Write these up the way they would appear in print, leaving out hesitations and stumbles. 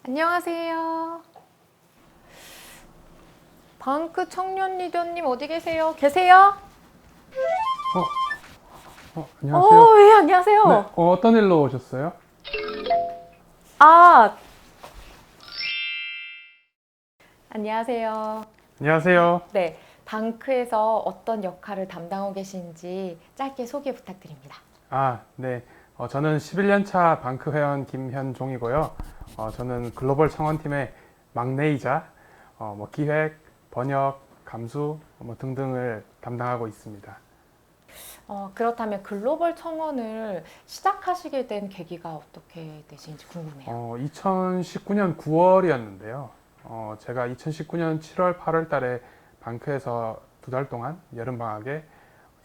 안녕하세요. 방크 청년 리더님 어디 계세요? 계세요? 안녕하세요. 예, 안녕하세요. 네, 어떤 일로 오셨어요? 아, 안녕하세요. 안녕하세요. 네, 방크에서 어떤 역할을 담당하고 계신지 짧게 소개 부탁드립니다. 네. 저는 11년차 방크 회원 김현종이고요. 저는 글로벌 청원팀의 막내이자 기획, 번역, 감수 등등을 담당하고 있습니다. 그렇다면 글로벌 청원을 시작하시게 된 계기가 어떻게 되시는지 궁금해요. 2019년 9월이었는데요. 제가 2019년 7월, 8월 달에 방크에서 2달 동안 여름방학에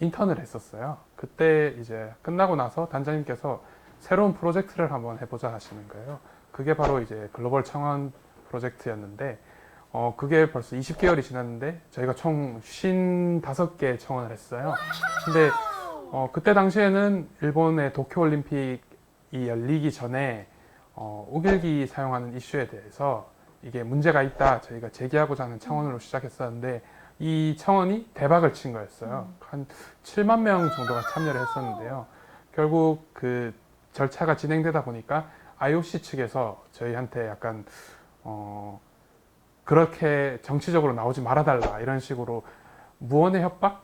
인턴을 했었어요. 그때 이제 끝나고 나서 단장님께서 새로운 프로젝트를 한번 해보자 하시는 거예요. 그게 바로 이제 글로벌 청원 프로젝트였는데, 그게 벌써 20개월이 지났는데 저희가 총 55개 청원을 했어요. 근데 그때 당시에는 일본의 도쿄올림픽이 열리기 전에 우길기 사용하는 이슈에 대해서 이게 문제가 있다 저희가 제기하고자 하는 청원으로 시작했었는데, 이 청원이 대박을 친 거였어요. 한 7만 명 정도가 참여를 했었는데요. 결국 그 절차가 진행되다 보니까 IOC 측에서 저희한테 약간 그렇게 정치적으로 나오지 말아달라 이런 식으로 무언의 협박,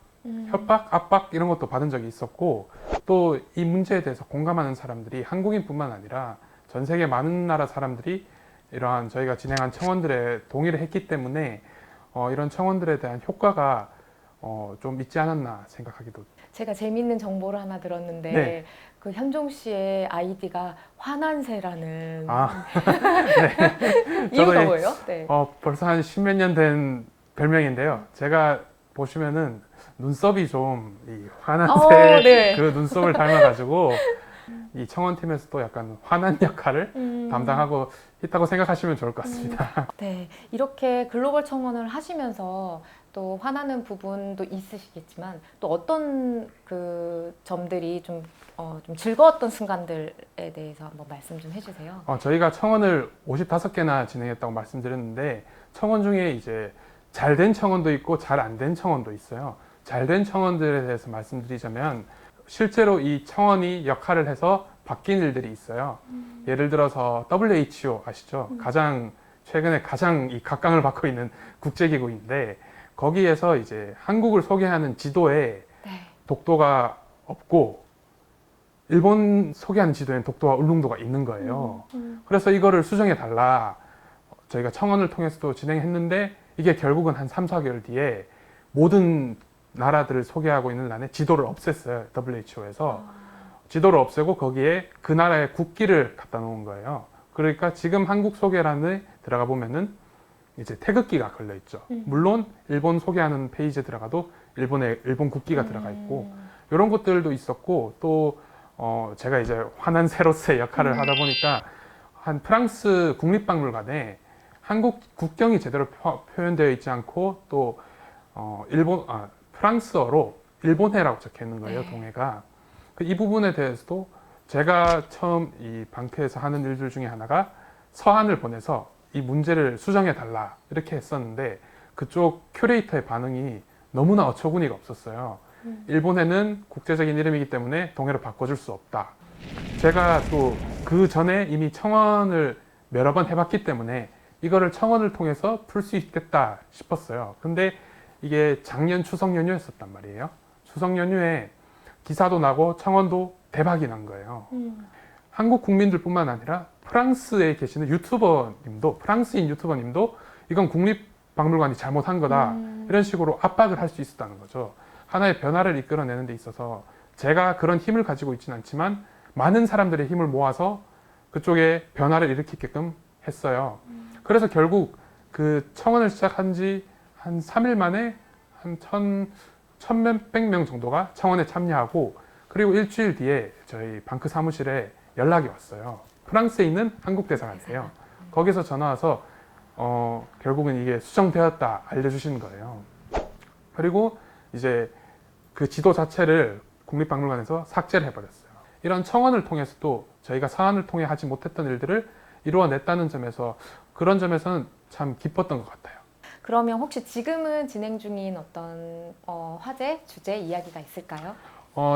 압박 이런 것도 받은 적이 있었고, 또 이 문제에 대해서 공감하는 사람들이 한국인뿐만 아니라 전 세계 많은 나라 사람들이 이러한 저희가 진행한 청원들에 동의를 했기 때문에 이런 청원들에 대한 효과가 좀 있지 않았나 생각하기도. 제가 재밌는 정보를 하나 들었는데 네. 그 현종 씨의 아이디가 화난새라는 네. 이유가 저도 뭐예요? 네. 벌써 한 십몇 년 된 별명인데요. 제가 보시면은 눈썹이 좀 이 화난색 네. 그 눈썹을 닮아가지고 이 청원팀에서도 약간 화난 역할을 담당하고 있다고 생각하시면 좋을 것 같습니다. 네, 이렇게 글로벌 청원을 하시면서 또 화나는 부분도 있으시겠지만 또 어떤 그 점들이 좀 즐거웠던 순간들에 대해서 한번 말씀 좀 해주세요. 저희가 청원을 55개나 진행했다고 말씀드렸는데, 청원 중에 이제 잘 된 청원도 있고 잘 안 된 청원도 있어요. 잘 된 청원들에 대해서 말씀드리자면, 실제로 이 청원이 역할을 해서 바뀐 일들이 있어요. 예를 들어서 WHO 아시죠? 최근에 가장 이 각광을 받고 있는 국제기구인데, 거기에서 이제 한국을 소개하는 지도에 독도가 없고 일본 소개하는 지도에는 독도와 울릉도가 있는 거예요. 그래서 이거를 수정해 달라 저희가 청원을 통해서도 진행했는데, 이게 결국은 한 3, 4개월 뒤에 모든 나라들을 소개하고 있는 란에 지도를 없앴어요. WHO에서 지도를 없애고 거기에 그 나라의 국기를 갖다 놓은 거예요. 그러니까 지금 한국 소개란에 들어가 보면은 이제 태극기가 걸려 있죠. 물론 일본 소개하는 페이지에 들어가도 일본 국기가 들어가 있고, 이런 것들도 있었고, 또 제가 이제 화난 새로서의 역할을 하다 보니까 한 프랑스 국립박물관에 한국 국경이 제대로 표현되어 있지 않고, 또 프랑스어로 일본해라고 적혀 있는 거예요. 동해가. 이 부분에 대해서도 제가 처음 이 방크에서 하는 일들 중에 하나가 서한을 보내서 이 문제를 수정해 달라 이렇게 했었는데, 그쪽 큐레이터의 반응이 너무나 어처구니가 없었어요. 일본해는 국제적인 이름이기 때문에 동해로 바꿔줄 수 없다. 제가 또 그 전에 이미 청원을 여러 번 해봤기 때문에 이거를 청원을 통해서 풀 수 있겠다 싶었어요. 근데 이게 작년 추석 연휴였었단 말이에요. 추석 연휴에 기사도 나고 청원도 대박이 난 거예요. 한국 국민들뿐만 아니라 프랑스에 계시는 프랑스인 유튜버님도 이건 국립박물관이 잘못한 거다 이런 식으로 압박을 할 수 있었다는 거죠. 하나의 변화를 이끌어내는 데 있어서 제가 그런 힘을 가지고 있지는 않지만 많은 사람들의 힘을 모아서 그쪽에 변화를 일으키게끔 했어요. 그래서 결국 그 청원을 시작한 지 한 3일 만에 한 1,000몇백 명 정도가 청원에 참여하고, 그리고 일주일 뒤에 저희 방크 사무실에 연락이 왔어요. 프랑스에 있는 한국 대사관이에요. 거기서 전화 와서 결국은 이게 수정되었다 알려주시는 거예요. 그리고 이제 그 지도 자체를 국립박물관에서 삭제를 해버렸어요. 이런 청원을 통해서도 저희가 사안을 통해 하지 못했던 일들을 이루어냈다는 점에서 그런 점에서는 참 기뻤던 것 같아요. 그러면 혹시 지금은 진행 중인 어떤 화제, 주제, 이야기가 있을까요?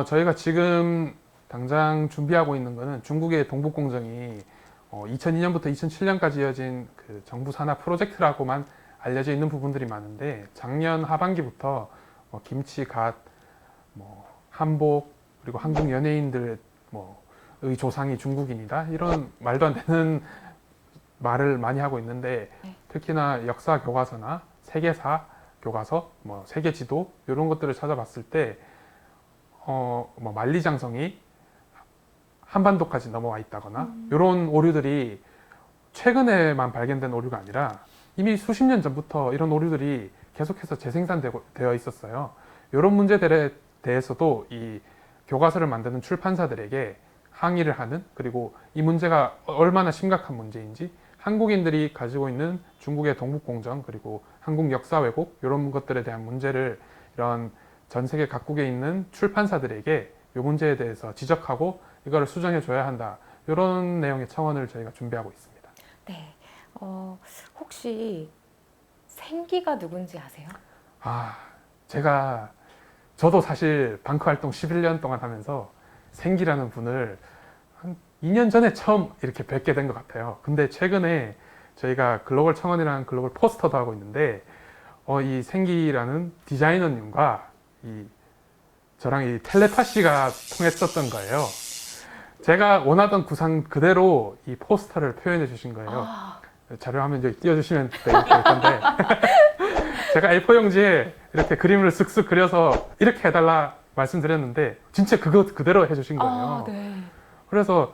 저희가 지금 당장 준비하고 있는 거는 중국의 동북공정이 2002년부터 2007년까지 이어진 그 정부 산하 프로젝트라고만 알려져 있는 부분들이 많은데 작년 하반기부터 김치, 갓, 한복 그리고 한국 연예인들의 조상이 중국인이다 이런 말도 안 되는 말을 많이 하고 있는데 특히나 역사 교과서나 세계사 교과서, 세계 지도 이런 것들을 찾아봤을 때 만리장성이 한반도까지 넘어와 있다거나 이런 오류들이 최근에만 발견된 오류가 아니라 이미 수십 년 전부터 이런 오류들이 계속해서 재생산되어 있었어요. 이런 문제들에 대해서도 이 교과서를 만드는 출판사들에게 항의를 하는, 그리고 이 문제가 얼마나 심각한 문제인지 한국인들이 가지고 있는 중국의 동북공정 그리고 한국 역사 왜곡 이런 것들에 대한 문제를 이런 전 세계 각국에 있는 출판사들에게 이 문제에 대해서 지적하고 이거를 수정해 줘야 한다 이런 내용의 청원을 저희가 준비하고 있습니다. 네. 혹시 생기가 누군지 아세요? 저도 사실 방크 활동 11년 동안 하면서 생기라는 분을 한 2년 전에 처음 이렇게 뵙게 된 것 같아요. 근데 최근에 저희가 글로벌 청원이라는 글로벌 포스터도 하고 있는데 이 생기라는 디자이너님과 저랑 이 텔레파시가 통했었던 거예요. 제가 원하던 구상 그대로 이 포스터를 표현해 주신 거예요. 자료화면 여기 띄워주시면 될 건데 제가 A4 용지에 이렇게 그림을 쓱쓱 그려서 이렇게 해달라 말씀드렸는데 진짜 그거 그대로 해주신 거예요. 네. 그래서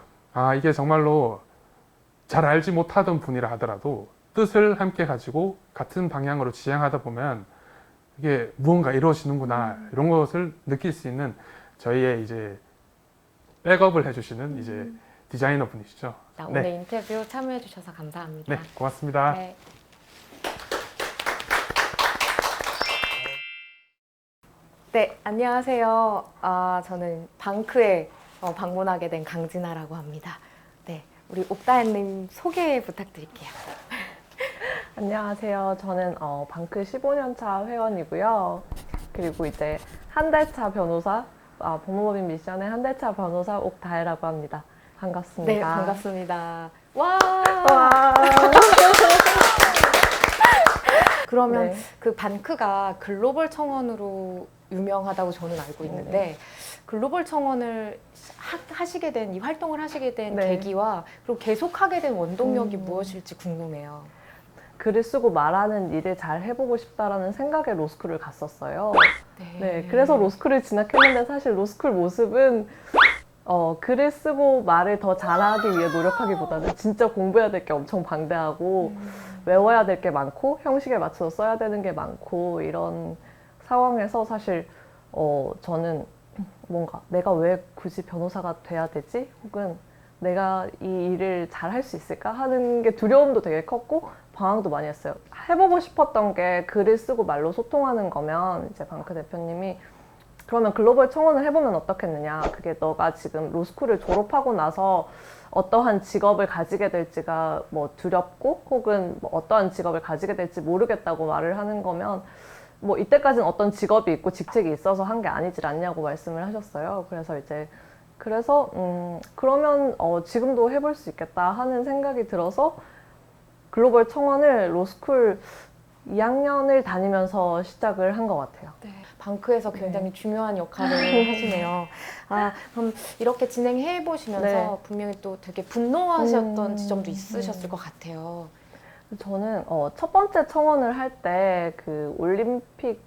이게 정말로 잘 알지 못하던 분이라 하더라도 뜻을 함께 가지고 같은 방향으로 지향하다 보면 이게 무언가 이루어지는구나 이런 것을 느낄 수 있는 저희의 이제 백업을 해주시는 이제 디자이너 분이시죠. 오늘 인터뷰 참여해 주셔서 감사합니다. 네, 고맙습니다. 네. 네, 안녕하세요. 저는 방크에 방문하게 된 강진아라고 합니다. 네, 우리 옥다현님 소개 부탁드릴게요. 안녕하세요. 저는 방크 15년차 회원이고요. 그리고 이제 한 달차 변호사, 법무법인 미션의 한 달차 변호사 옥다혜라고 합니다. 반갑습니다. 네, 반갑습니다. 와! 그러면 네. 그 방크가 글로벌 청원으로 유명하다고 저는 알고 있는데 글로벌 청원을 하시게 된, 이 활동을 하시게 된 네. 계기와 그리고 계속하게 된 원동력이 무엇일지 궁금해요. 글을 쓰고 말하는 일을 잘 해보고 싶다라는 생각에 로스쿨을 갔었어요. 네, 그래서 로스쿨을 진학했는데 사실 로스쿨 모습은 글을 쓰고 말을 더 잘하기 위해 노력하기보다는 진짜 공부해야 될 게 엄청 방대하고 외워야 될 게 많고 형식에 맞춰서 써야 되는 게 많고 이런 상황에서 사실 저는 뭔가 내가 왜 굳이 변호사가 돼야 되지? 혹은 내가 이 일을 잘 할 수 있을까? 하는 게 두려움도 되게 컸고 방황도 많이 했어요. 해보고 싶었던 게 글을 쓰고 말로 소통하는 거면 이제 방크 대표님이 그러면 글로벌 청원을 해보면 어떻겠느냐. 그게 너가 지금 로스쿨을 졸업하고 나서 어떠한 직업을 가지게 될지가 두렵고 혹은 어떠한 직업을 가지게 될지 모르겠다고 말을 하는 거면 이때까지는 어떤 직업이 있고 직책이 있어서 한 게 아니질 않냐고 말씀을 하셨어요. 그래서 그러면 지금도 해볼 수 있겠다 하는 생각이 들어서 글로벌 청원을 로스쿨 2학년을 다니면서 시작을 한 것 같아요. 네, 방크에서 굉장히 중요한 역할을 하시네요. 그럼 이렇게 진행해 보시면서 분명히 또 되게 분노하셨던 지점도 있으셨을 것 같아요. 저는 첫 번째 청원을 할 때 그 올림픽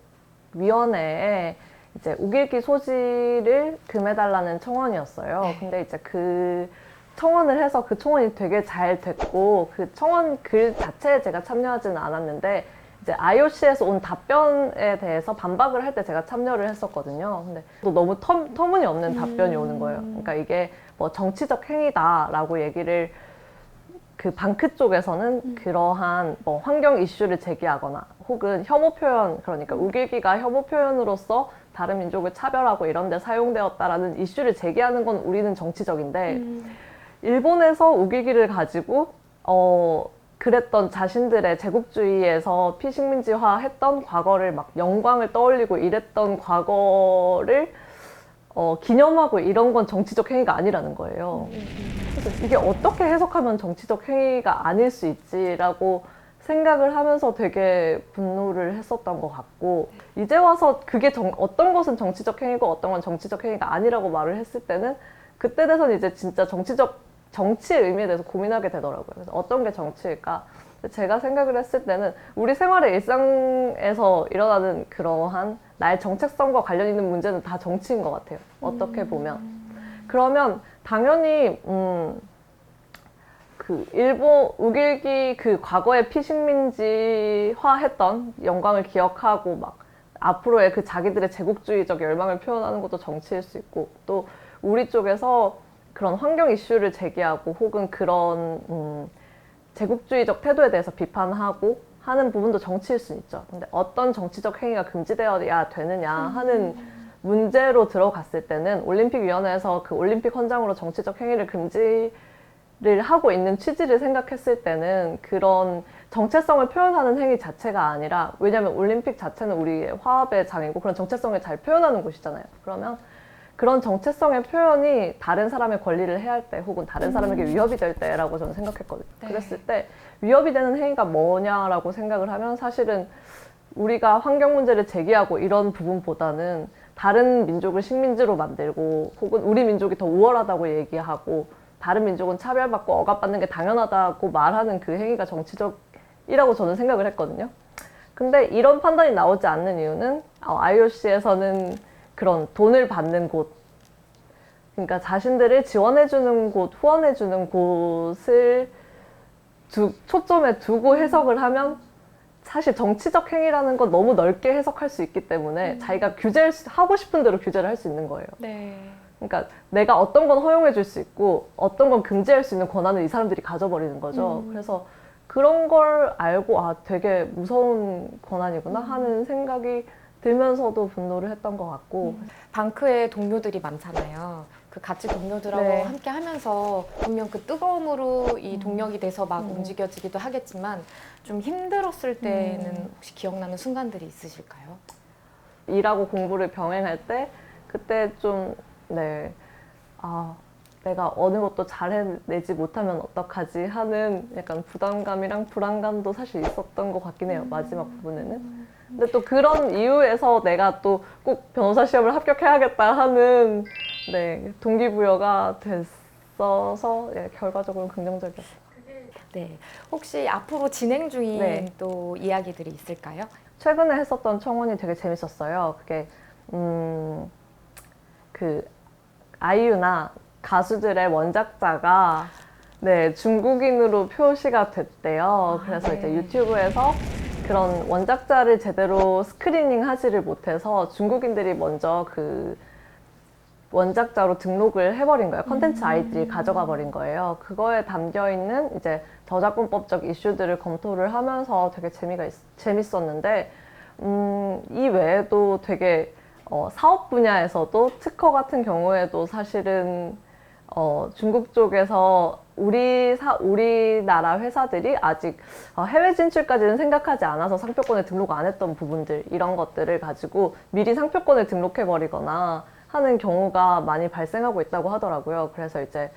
위원회에 이제 우길기 소지를 금해달라는 청원이었어요. 네. 근데 이제 그 청원을 해서 그 청원이 되게 잘 됐고 그 청원 글 자체에 제가 참여하지는 않았는데 이제 IOC에서 온 답변에 대해서 반박을 할 때 제가 참여를 했었거든요. 근데 또 너무 터무니없는 답변이 오는 거예요. 그러니까 이게 정치적 행위다라고 얘기를 그 방크 쪽에서는 그러한 뭐 환경 이슈를 제기하거나 혹은 혐오 표현, 그러니까 우길기가 혐오 표현으로서 다른 민족을 차별하고 이런 데 사용되었다라는 이슈를 제기하는 건 우리는 정치적인데 일본에서 우길기를 가지고 그랬던 자신들의 제국주의에서 피식민지화 했던 과거를 막 영광을 떠올리고 이랬던 과거를 기념하고 이런 건 정치적 행위가 아니라는 거예요. 그래서 이게 어떻게 해석하면 정치적 행위가 아닐 수 있지라고 생각을 하면서 되게 분노를 했었던 것 같고, 이제 와서 그게 어떤 것은 정치적 행위고 어떤 건 정치적 행위가 아니라고 말을 했을 때는 그때 돼서는 이제 진짜 정치의 의미에 대해서 고민하게 되더라고요. 그래서 어떤 게 정치일까? 제가 생각을 했을 때는 우리 생활의 일상에서 일어나는 그러한 나의 정체성과 관련 있는 문제는 다 정치인 것 같아요. 어떻게 보면. 그러면 당연히 그 일본 우길기 그 과거에 피식민지화했던 영광을 기억하고 막 앞으로의 그 자기들의 제국주의적 열망을 표현하는 것도 정치일 수 있고, 또 우리 쪽에서 그런 환경 이슈를 제기하고 혹은 그런 제국주의적 태도에 대해서 비판하고 하는 부분도 정치일 수 있죠. 근데 어떤 정치적 행위가 금지되어야 되느냐 하는 문제로 들어갔을 때는 올림픽위원회에서 그 올림픽 헌장으로 정치적 행위를 금지를 하고 있는 취지를 생각했을 때는 그런 정체성을 표현하는 행위 자체가 아니라, 왜냐하면 올림픽 자체는 우리의 화합의 장이고 그런 정체성을 잘 표현하는 곳이잖아요. 그러면 그런 정체성의 표현이 다른 사람의 권리를 해할 때 혹은 다른 사람에게 위협이 될 때라고 저는 생각했거든요. 네. 그랬을 때 위협이 되는 행위가 뭐냐라고 생각을 하면 사실은 우리가 환경 문제를 제기하고 이런 부분보다는 다른 민족을 식민지로 만들고 혹은 우리 민족이 더 우월하다고 얘기하고 다른 민족은 차별받고 억압받는 게 당연하다고 말하는 그 행위가 정치적이라고 저는 생각을 했거든요. 근데 이런 판단이 나오지 않는 이유는 IOC에서는 그런 돈을 받는 곳, 그러니까 자신들을 지원해주는 곳, 후원해주는 곳을 초점에 두고 해석을 하면 사실 정치적 행위라는 건 너무 넓게 해석할 수 있기 때문에 자기가 하고 싶은 대로 규제를 할 수 있는 거예요. 네. 그러니까 내가 어떤 건 허용해 줄 수 있고 어떤 건 금지할 수 있는 권한을 이 사람들이 가져버리는 거죠. 그래서 그런 걸 알고 되게 무서운 권한이구나 하는 생각이 들면서도 분노를 했던 것 같고. 방크에 동료들이 많잖아요. 그 같이 동료들하고 네. 함께 하면서 분명 그 뜨거움으로 이 동력이 돼서 막 움직여지기도 하겠지만 좀 힘들었을 때는 혹시 기억나는 순간들이 있으실까요? 일하고 공부를 병행할 때 그때 좀 내가 어느 것도 잘 해내지 못하면 어떡하지 하는 약간 부담감이랑 불안감도 사실 있었던 것 같긴 해요. 마지막 부분에는. 근데 또 그런 이유에서 내가 또 꼭 변호사 시험을 합격해야겠다 하는 동기부여가 됐어서 결과적으로 긍정적이었어요. 네. 혹시 앞으로 진행 중인 네. 또 이야기들이 있을까요? 최근에 했었던 청원이 되게 재밌었어요. 그게 그 아이유나 가수들의 원작자가 중국인으로 표시가 됐대요. 그래서 네. 이제 유튜브에서 그런 원작자를 제대로 스크리닝 하지를 못해서 중국인들이 먼저 그 원작자로 등록을 해버린 거예요. 컨텐츠 아이디를 가져가 버린 거예요. 그거에 담겨 있는 이제 저작권법적 이슈들을 검토를 하면서 되게 재밌었는데, 이 외에도 되게 사업 분야에서도 특허 같은 경우에도 사실은 중국 쪽에서 우리나라 회사들이 아직 해외 진출까지는 생각하지 않아서 상표권에 등록 안 했던 부분들, 이런 것들을 가지고 미리 상표권을 등록해버리거나 하는 경우가 많이 발생하고 있다고 하더라고요. 그래서 이제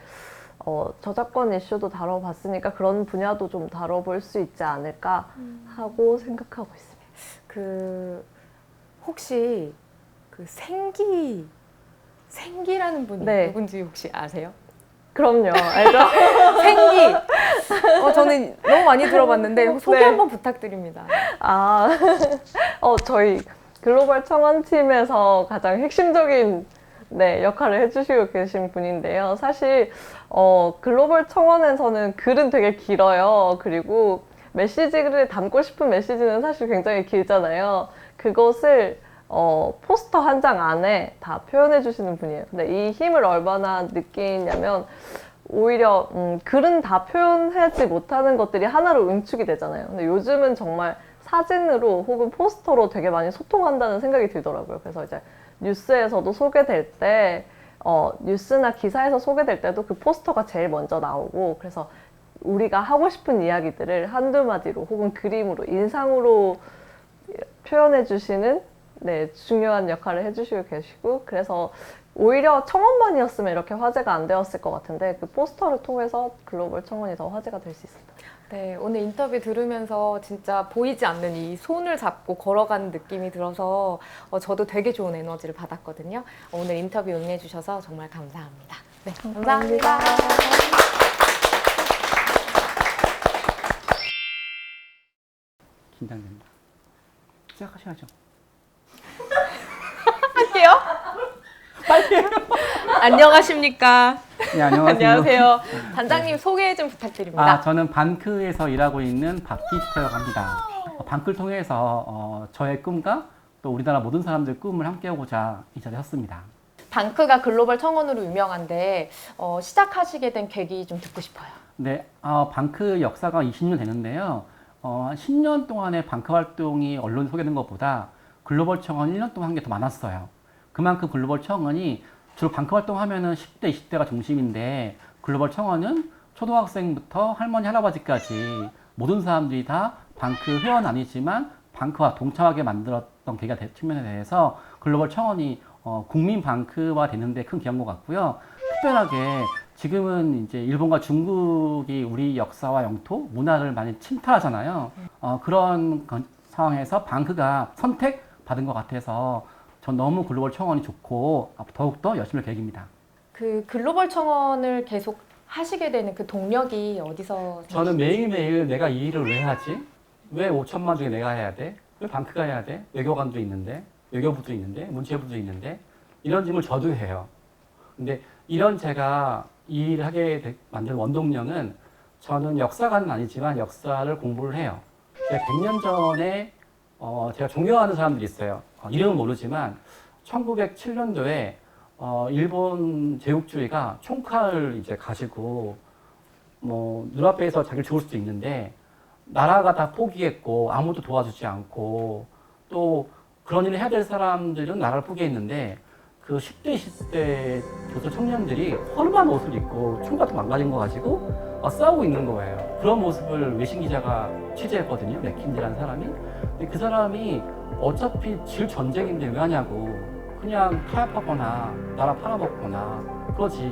저작권 이슈도 다뤄봤으니까 그런 분야도 좀 다뤄볼 수 있지 않을까 하고 생각하고 있습니다. 혹시 그 생기라는 분이 누군지 혹시 아세요? 그럼요. 알죠? 생기! 저는 너무 많이 들어봤는데 소개 한번 부탁드립니다. 저희 글로벌 청원팀에서 가장 핵심적인 역할을 해주시고 계신 분인데요. 사실 글로벌 청원에서는 글은 되게 길어요. 그리고 메시지를 담고 싶은 메시지는 사실 굉장히 길잖아요. 그것을 포스터 한 장 안에 다 표현해 주시는 분이에요. 근데 이 힘을 얼마나 느끼냐면 오히려 글은 다 표현하지 못하는 것들이 하나로 응축이 되잖아요. 근데 요즘은 정말 사진으로 혹은 포스터로 되게 많이 소통한다는 생각이 들더라고요. 그래서 이제 뉴스에서도 소개될 때 뉴스나 기사에서 소개될 때도 그 포스터가 제일 먼저 나오고, 그래서 우리가 하고 싶은 이야기들을 한두 마디로 혹은 그림으로, 인상으로 표현해 주시는 네, 중요한 역할을 해주시고 계시고, 그래서 오히려 청원만이었으면 이렇게 화제가 안 되었을 것 같은데 그 포스터를 통해서 글로벌 청원이 더 화제가 될 수 있습니다. 네, 오늘 인터뷰 들으면서 진짜 보이지 않는 이 손을 잡고 걸어가는 느낌이 들어서 저도 되게 좋은 에너지를 받았거든요. 오늘 인터뷰 응해주셔서 정말 감사합니다. 네, 감사합니다. 긴장된다. 시작하셔야죠. 할게요. 네, 안녕하십니까. 안녕하세요. 안녕하세요. 단장님 소개 좀 부탁드립니다. 저는 반크에서 일하고 있는 박기태라고 합니다. 반크를 통해서 저의 꿈과 또 우리나라 모든 사람들 꿈을 함께하고자 이 자리에 섰습니다. 방크가 글로벌 청원으로 유명한데 시작하시게 된 계기 좀 듣고 싶어요. 네, 반크 역사가 20년 되는데요. 10년 동안의 반크 활동이 언론에 소개된 것보다 글로벌 청원 1년 동안 한 게 더 많았어요. 그만큼 글로벌 청원이 주로 반크 활동하면은 10대, 20대가 중심인데 글로벌 청원은 초등학생부터 할머니, 할아버지까지 모든 사람들이 다 반크 회원 아니지만 반크와 동참하게 만들었던 계기가 된 측면에 대해서 글로벌 청원이 국민 반크화 되는데 큰 기여한 것 같고요. 특별하게 지금은 이제 일본과 중국이 우리 역사와 영토, 문화를 많이 침탈하잖아요. 그런 상황에서 반크가 선택받은 것 같아서 전 너무 글로벌 청원이 좋고 더욱더 열심히 할 계획입니다. 그 글로벌 청원을 계속 하시게 되는 그 동력이 어디서? 저는 매일매일 내가 이 일을 왜 하지? 왜 5천만 중에 내가 해야 돼? 왜 반크가 해야 돼? 외교관도 있는데, 외교부도 있는데, 문체부도 있는데 이런 질문을 저도 해요. 근데 이런 제가 이 일을 하게 만든 원동력은 저는 역사가는 아니지만 역사를 공부를 해요. 제가 100년 전에 제가 존경하는 사람들이 있어요. 이름은 모르지만 1907년도에 일본 제국주의가 총칼을 이제 가지고 뭐 눈앞에서 자기를 죽을 수도 있는데 나라가 다 포기했고 아무도 도와주지 않고 또 그런 일을 해야 될 사람들은 나라를 포기했는데 그 10대, 20대 조선 청년들이 허름한 옷을 입고 총 같은 거 망가진 거 가지고 싸우고 있는 거예요. 그런 모습을 외신 기자가 취재했거든요. 맥킨지라는 사람이. 근데 그 사람이 어차피 질 전쟁인데 왜 하냐고. 그냥 타협하거나 나라 팔아먹거나 그러지.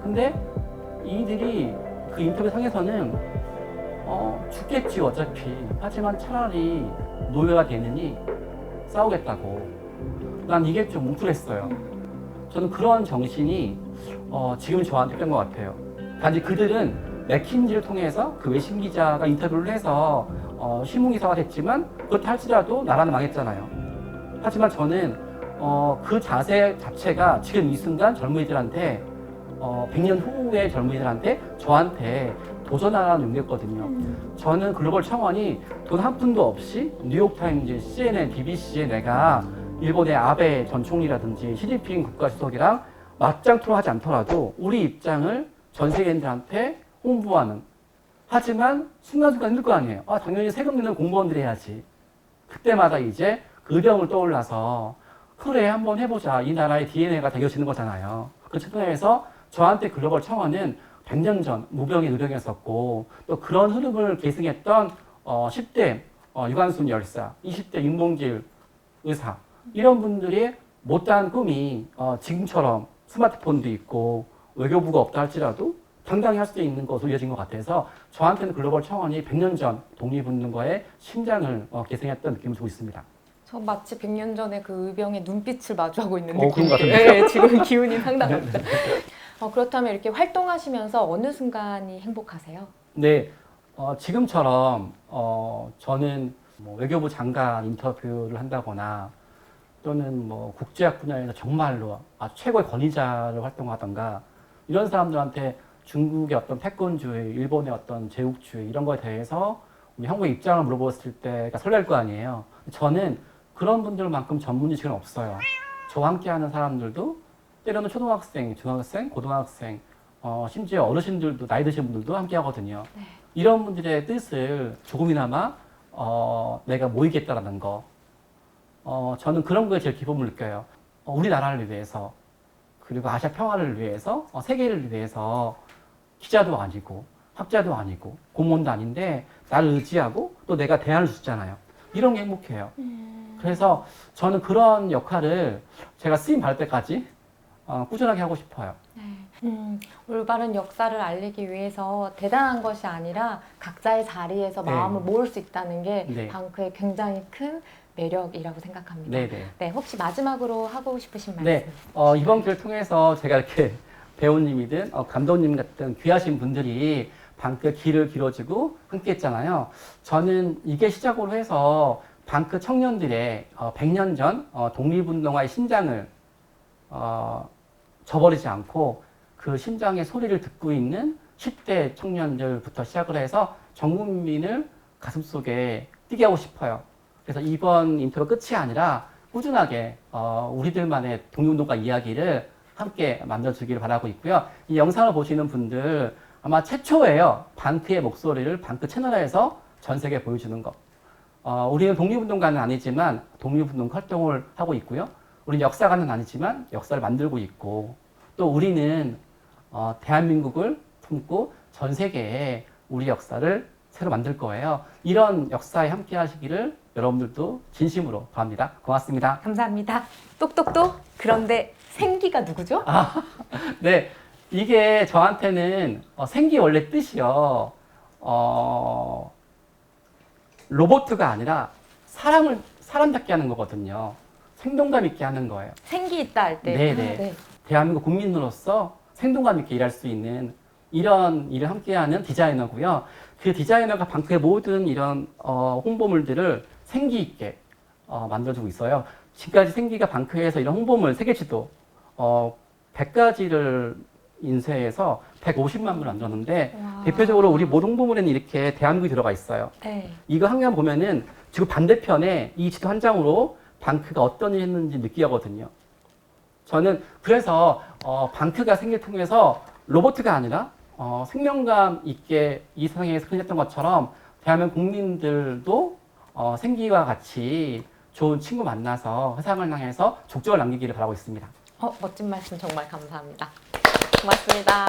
근데 이들이 그 인터뷰 상에서는 죽겠지 어차피. 하지만 차라리 노예가 되느니 싸우겠다고. 난 이게 좀 뭉클했어요. 저는 그런 정신이 지금 저한테 필요한 것 같아요. 단지 그들은 맥킨지를 통해서 그 외신 기자가 인터뷰를 해서 신문기사가 됐지만 그렇다 할지라도 나라는 망했잖아요. 하지만 저는 그 자세 자체가 지금 이 순간 젊은이들한테 100년 후의 젊은이들한테 저한테 도전하라는 용기였거든요. 저는 글로벌 청원이 돈 한 푼도 없이 뉴욕타임즈, CNN, BBC에 내가 일본의 아베 전 총리라든지 시진핑 국가주석이랑 맞짱 토론하지 않더라도 우리 입장을 전 세계인들한테 홍보하는. 하지만 순간순간 힘들 거 아니에요. 당연히 세금 내는 공무원들이 해야지. 그때마다 이제 그 의병을 떠올라서 그래 한번 해보자. 이 나라의 DNA가 새겨지는 거잖아요. 그 측면에서 저한테 글로벌 청원은 100년 전 무병의 의령이었었고 또 그런 흐름을 계승했던 10대 유관순 열사, 20대 윤봉길 의사 이런 분들이 못다한 꿈이 지금처럼 스마트폰도 있고 외교부가 없다 할지라도 당당히 할 수 있는 것으로 이어진 것 같아서 저한테는 글로벌 청원이 100년 전 독립운동가의 심장을 계승했던 느낌을 주고 있습니다. 저 마치 100년 전에 그 의병의 눈빛을 마주하고 있는 그런 느낌이 것 같은데요? 네, 지금 기운이 상당합니다. 그렇다면 이렇게 활동하시면서 어느 순간이 행복하세요? 네, 지금처럼 저는 뭐 외교부 장관 인터뷰를 한다거나 또는 뭐 국제학 분야에서 정말로 아주 최고의 권위자를 활동하던가 이런 사람들한테 중국의 어떤 패권주의, 일본의 어떤 제국주의 이런 거에 대해서 우리 한국의 입장을 물어봤을 때가 설렐 거 아니에요. 저는 그런 분들만큼 전문 지식은 없어요. 저와 함께하는 사람들도 때로는 초등학생, 중학생, 고등학생 심지어 어르신들도 나이 드신 분들도 함께 하거든요. 이런 분들의 뜻을 조금이나마 내가 모이겠다라는 거. 저는 그런 거에 제일 기쁨을 느껴요. 우리나라를 위해서 그리고 아시아 평화를 위해서 세계를 위해서 기자도 아니고 학자도 아니고 공무원도 아닌데 나를 의지하고 또 내가 대안을 줬잖아요. 이런 게 행복해요. 그래서 저는 그런 역할을 제가 쓰임 받을 때까지 꾸준하게 하고 싶어요. 올바른 역사를 알리기 위해서 대단한 것이 아니라 각자의 자리에서 네. 마음을 모을 수 있다는 게 네. 방크의 굉장히 큰 매력이라고 생각합니다. 네네. 네, 혹시 마지막으로 하고 싶으신 말씀? 네, 이번 기회를 통해서 제가 이렇게 배우님이든 감독님 같은 귀하신 분들이 방크 길을 길어주고 함께 했잖아요. 저는 이게 시작으로 해서 방크 청년들의 100년 전 독립운동화의 심장을 저버리지 않고 그 심장의 소리를 듣고 있는 10대 청년들부터 시작을 해서 전 국민을 가슴속에 뛰게 하고 싶어요. 그래서 이번 인터뷰 끝이 아니라 꾸준하게 우리들만의 독립운동가 이야기를 함께 만들어주기를 바라고 있고요. 이 영상을 보시는 분들 아마 최초예요. 방크의 목소리를 방크 채널에서 전 세계에 보여주는 것. 우리는 독립운동가는 아니지만 독립운동 활동을 하고 있고요. 우리는 역사가는 아니지만 역사를 만들고 있고 또 우리는 대한민국을 품고 전 세계에 우리 역사를 새로 만들 거예요. 이런 역사에 함께 하시기를 여러분들도 진심으로 바랍니다. 고맙습니다. 감사합니다. 똑똑똑. 그런데 생기가 누구죠? 네, 이게 저한테는 생기 원래 뜻이요. 로봇가 아니라 사람답게 하는 거거든요. 생동감 있게 하는 거예요. 생기 있다 할 때. 네네. 네. 대한민국 국민으로서 생동감 있게 일할 수 있는 이런 일을 함께하는 디자이너고요. 그 디자이너가 방크의 모든 이런 홍보물들을 생기 있게 만들어주고 있어요. 지금까지 생기가 방크에서 이런 홍보물 세계지도 100가지를 인쇄해서 150만 부를 만들었는데 와. 대표적으로 우리 모든 홍보물에는 이렇게 대한민국이 들어가 있어요. 네. 이거 한 장 보면은 지금 반대편에 이 지도 한 장으로 방크가 어떤 일을 했는지 느끼게 하거든요. 저는 그래서 방크가 생기를 통해서 로봇가 아니라 생명감 있게 이 세상에서 흔했던 것처럼 대한민국 국민들도 생기와 같이 좋은 친구 만나서 세상을 향해서 족적을 남기기를 바라고 있습니다. 멋진 말씀 정말 감사합니다. 고맙습니다.